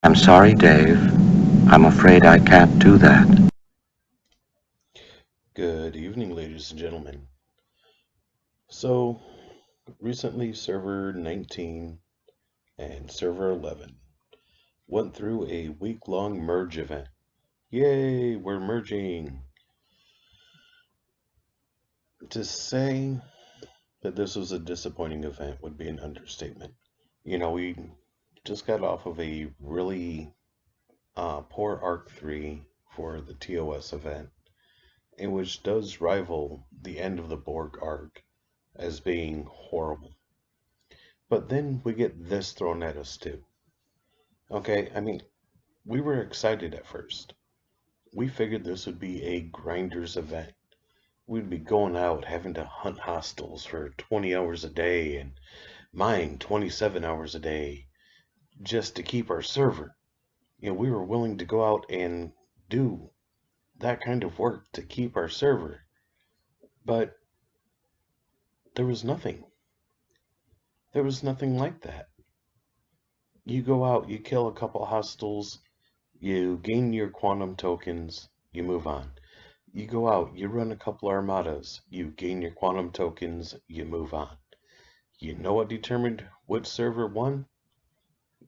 I'm sorry, Dave. I'm afraid I can't do that. Good evening, ladies and gentlemen. So, recently, server 19 and server 11 went through a week-long merge event. Yay, we're merging! To say that this was a disappointing event would be an understatement. We just got off of a really poor Arc 3 for the TOS event, in which does rival the end of the Borg arc as being horrible. But then we get this thrown at us too. Okay, we were excited at first. We figured this would be a grinders event. We'd be going out having to hunt hostiles for 20 hours a day and mine 27 hours a day just to keep our server. We were willing to go out and do that kind of work to keep our server. But there was nothing. There was nothing like that. You go out, you kill a couple hostiles, you gain your quantum tokens, you move on. You go out, you run a couple armadas, you gain your quantum tokens, you move on. You know what determined which server won?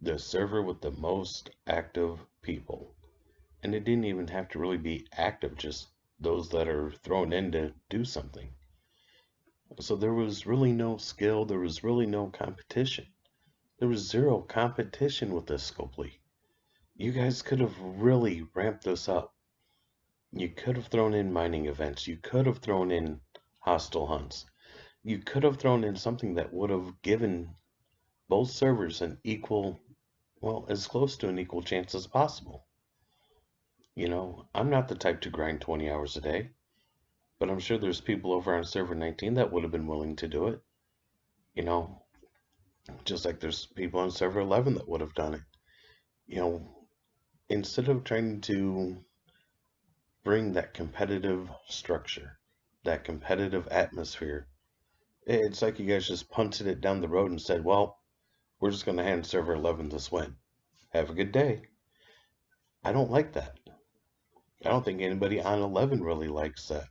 The server with the most active people. And it didn't even have to really be active, just those that are thrown in to do something. So there was really no skill, there was really no competition. There was zero competition with this Scopley. You guys could have really ramped this up. You could have thrown in mining events. You could have thrown in hostile hunts. You could have thrown in something that would have given both servers an equal, well, as close to an equal chance as possible. I'm not the type to grind 20 hours a day, but I'm sure there's people over on server 19 that would have been willing to do it. You know, just like there's people on server 11 that would have done it. You know, instead of trying to bring that competitive structure, that competitive atmosphere, it's like you guys just punted it down the road and said, well, we're just going to hand server 11 this win. Have a good day. I don't like that. I don't think anybody on 11 really likes that.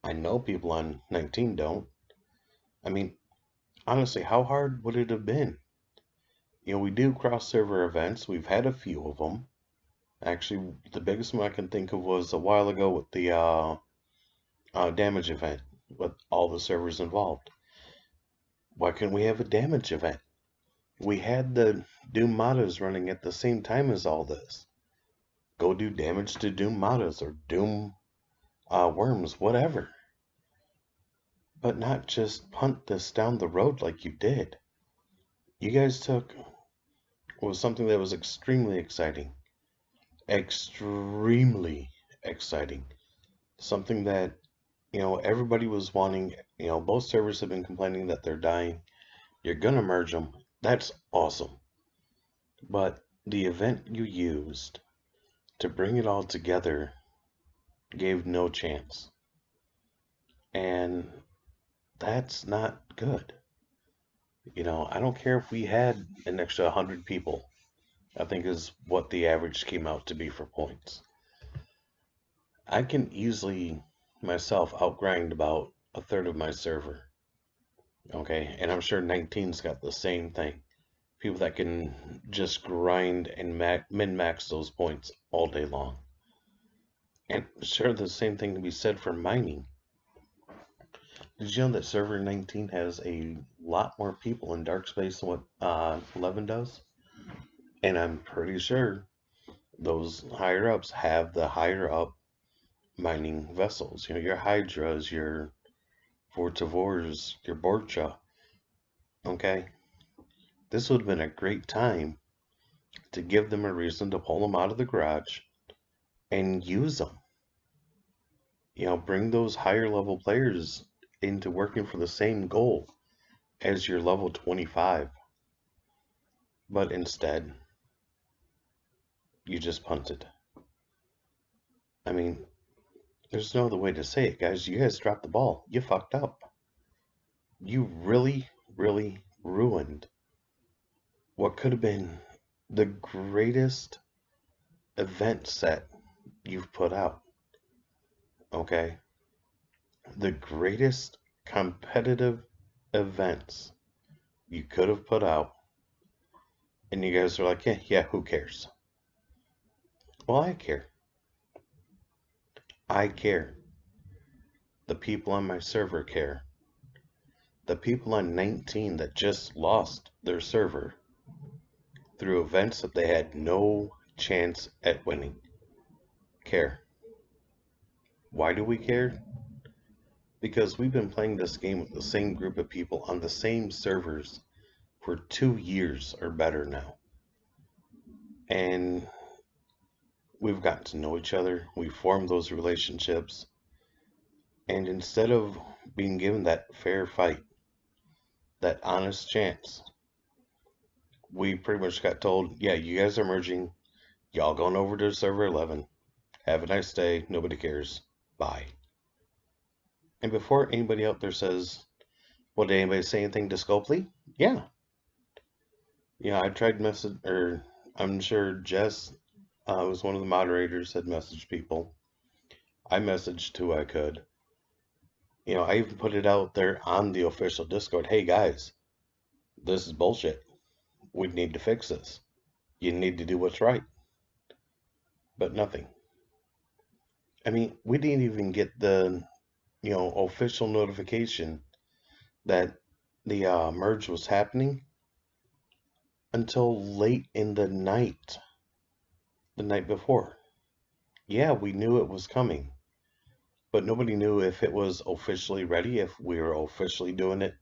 I know people on 19 don't. I mean, honestly, how hard would it have been? We do cross server events. We've had a few of them. Actually, the biggest one I can think of was a while ago with the damage event with all the servers involved. Why couldn't we have a damage event? We had the Doom Matas running at the same time as all this. Go do damage to Doom Matas or Doom Worms, whatever. But not just punt this down the road like you did. You guys took was something that was extremely exciting. Extremely exciting. Something that, everybody was wanting. Both servers have been complaining that they're dying. You're gonna merge them. That's awesome. But the event you used to bring it all together gave no chance. And that's not good. I don't care if we had an extra 100 people, I think is what the average came out to be for points. I can easily myself outgrind about a third of my server. Okay, and I'm sure 19's got the same thing. People that can just grind and min max those points all day long. And sure, the same thing can be said for mining. Did you know that server 19 has a lot more people in dark space than what 11 does? And I'm pretty sure those higher ups have the higher up mining vessels. Your Hydras, your Vortivores, your Borcha. Okay? This would have been a great time to give them a reason to pull them out of the garage and use them. Bring those higher level players into working for the same goal as your level 25. But instead, you just punted. I mean, there's no other way to say it, guys. You guys dropped the ball. You fucked up. You really, really ruined what could have been the greatest event set you've put out, okay? The greatest competitive events you could have put out, and you guys are like, yeah, yeah, who cares? Well, I care. I care. The people on my server care. The people on 19 that just lost their server through events that they had no chance at winning care. Why do we care? Because we've been playing this game with the same group of people on the same servers for 2 years or better now. And we've gotten to know each other. We've formed those relationships. And instead of being given that fair fight, that honest chance, we pretty much got told, yeah, you guys are merging. Y'all going over to server 11. Have a nice day. Nobody cares. Bye. And before anybody out there says, well, did anybody say anything to Scopley? Yeah. Yeah, I tried message, or I'm sure Jess was one of the moderators, had messaged people. I messaged who I could. You know, I even put it out there on the official Discord. Hey guys, this is bullshit. We need to fix this. You need to do what's right. But nothing. I mean, we didn't even get the, official notification that the merge was happening until late in the night before. Yeah, we knew it was coming, but nobody knew if it was officially ready, if we were officially doing it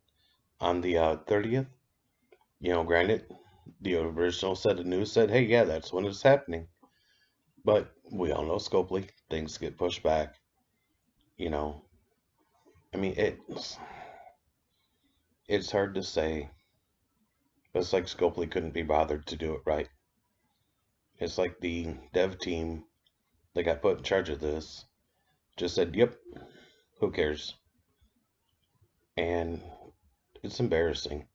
on the 30th. Granted, the original set of news said, hey, yeah, that's when it's happening. But we all know Scopley, things get pushed back. I mean, it's hard to say, but it's like Scopley couldn't be bothered to do it right. It's like the dev team that got put in charge of this just said, yep, who cares? And it's embarrassing.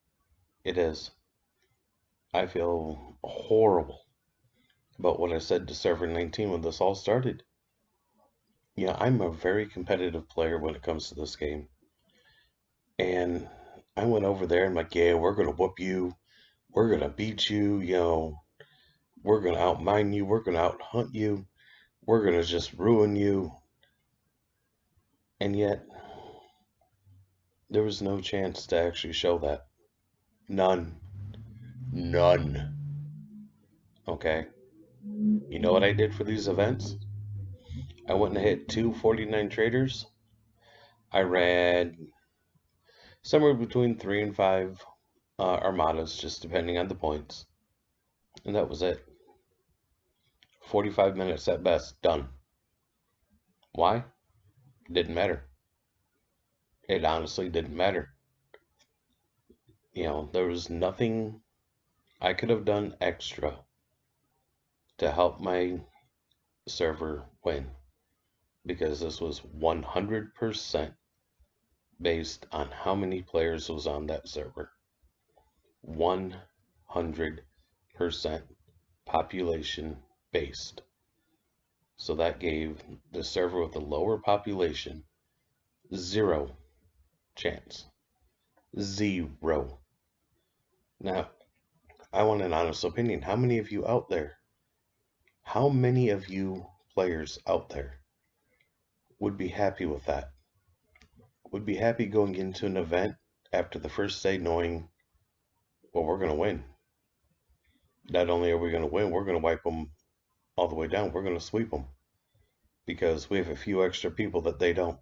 It is. I feel horrible about what I said to server 19 when this all started. I'm a very competitive player when it comes to this game. And I went over there and I'm like, yeah, we're going to whoop you. We're going to beat you. We're going to outmine you. We're going to outhunt you. We're going to just ruin you. And yet, there was no chance to actually show that. None. None. Okay. You know what I did for these events? I went and hit 249 traders. I ran somewhere between 3 and 5 armadas, just depending on the points. And that was it. 45 minutes at best, done. Why? It didn't matter. It honestly didn't matter. There was nothing I could have done extra to help my server win, because this was 100% based on how many players was on that server. 100% population based. So that gave the server with the lower population zero chance. Zero. Now, I want an honest opinion. How many of you out there, how many of you players out there would be happy with that? Would be happy going into an event after the first day knowing, well, we're going to win. Not only are we going to win, we're going to wipe them all the way down. We're going to sweep them because we have a few extra people that they don't.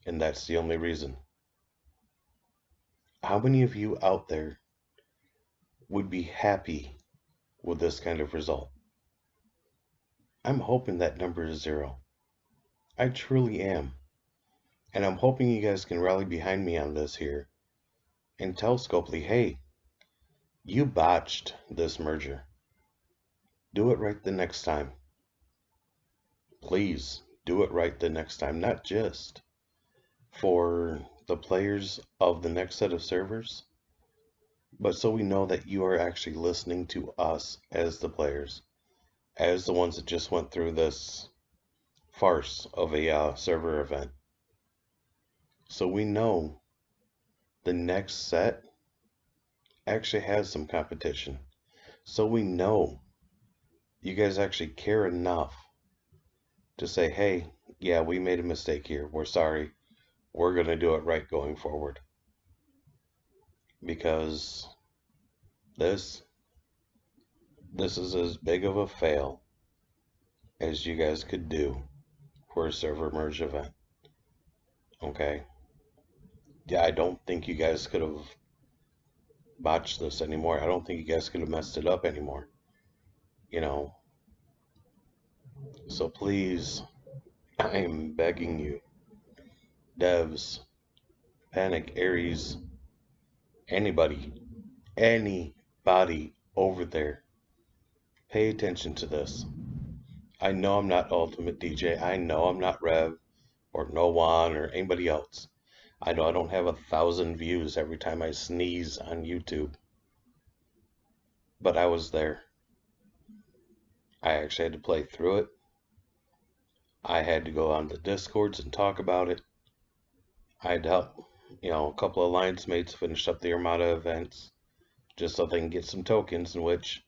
And that's the only reason. How many of you out there would be happy with this kind of result? I'm hoping that number is zero. I truly am. And I'm hoping you guys can rally behind me on this here and tell Scopley, hey, you botched this merger. Do it right the next time. Please do it right the next time, not just for the players of the next set of servers, but so we know that you are actually listening to us as the players, as the ones that just went through this farce of a server event. So we know the next set actually has some competition. So we know you guys actually care enough to say, hey, yeah, we made a mistake here. We're sorry. We're going to do it right going forward. Because this is as big of a fail as you guys could do for a server merge event. Okay? Yeah, I don't think you guys could have botched this anymore. I don't think you guys could have messed it up anymore. You know? So please, I am begging you, devs, Panic, Aries, anybody over there, pay attention to this. I know I'm not Ultimate DJ. I know I'm not Rev or No One or anybody else. I know I don't have 1,000 views every time I sneeze on YouTube. But I was there. I actually had to play through it. I had to go on the Discords and talk about it. I had to help, a couple of alliance mates finish up the Armada events just so they can get some tokens, in which,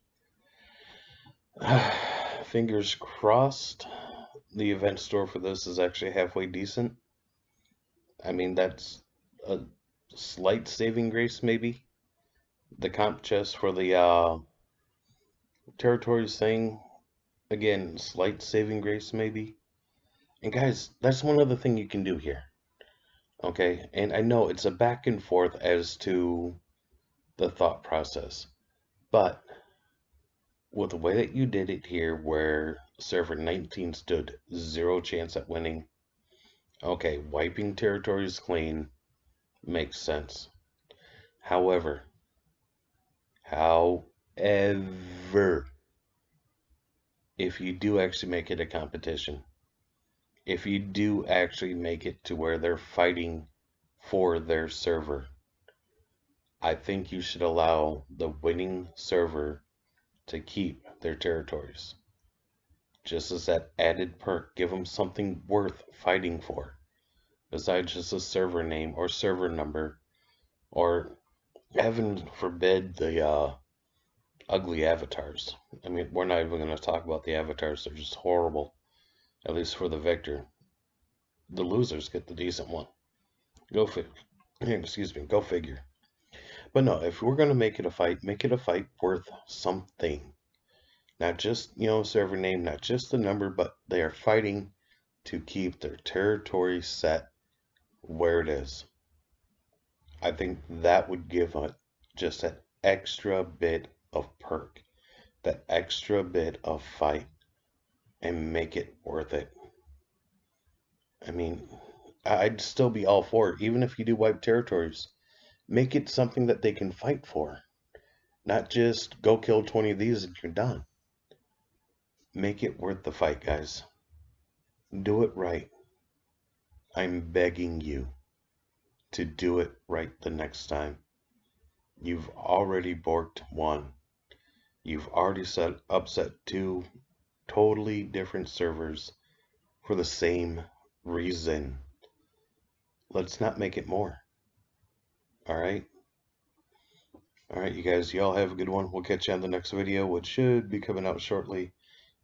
fingers crossed, the event store for this is actually halfway decent. I mean, that's a slight saving grace, maybe. The comp chest for the territories thing, again, slight saving grace, maybe. And guys, that's one other thing you can do here. Okay, and I know it's a back and forth as to the thought process, but with the way that you did it here, where server 19 stood 0 chance at winning, okay, wiping territories clean makes sense. However, if you do actually make it a competition, if you do actually make it to where they're fighting for their server, I think you should allow the winning server to keep their territories. Just as that added perk, give them something worth fighting for, besides just a server name or server number, or heaven forbid the ugly avatars. I mean, we're not even going to talk about the avatars. They're just horrible, at least for the victor. The losers get the decent one. Go figure. Excuse me, go figure. But no, if we're going to make it a fight worth something. Not just, server name, not just the number, but they are fighting to keep their territory set where it is. I think that would give it just that extra bit of perk, that extra bit of fight, and make it worth it. I mean, I'd still be all for it, even if you do wipe territories. Make it something that they can fight for, not just go kill 20 of these and you're done. Make it worth the fight, guys. Do it right. I'm begging you to do it right the next time. You've already borked one. You've already upset 2 totally different servers for the same reason. Let's not make it more. Alright? Alright, you guys, y'all have a good one. We'll catch you on the next video, which should be coming out shortly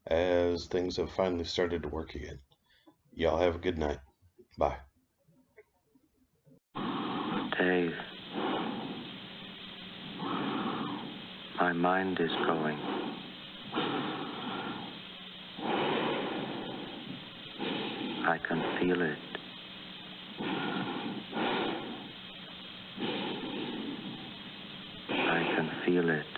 as things have finally started to work again. Y'all have a good night. Bye. Dave, my mind is going. I can feel it. I can feel it.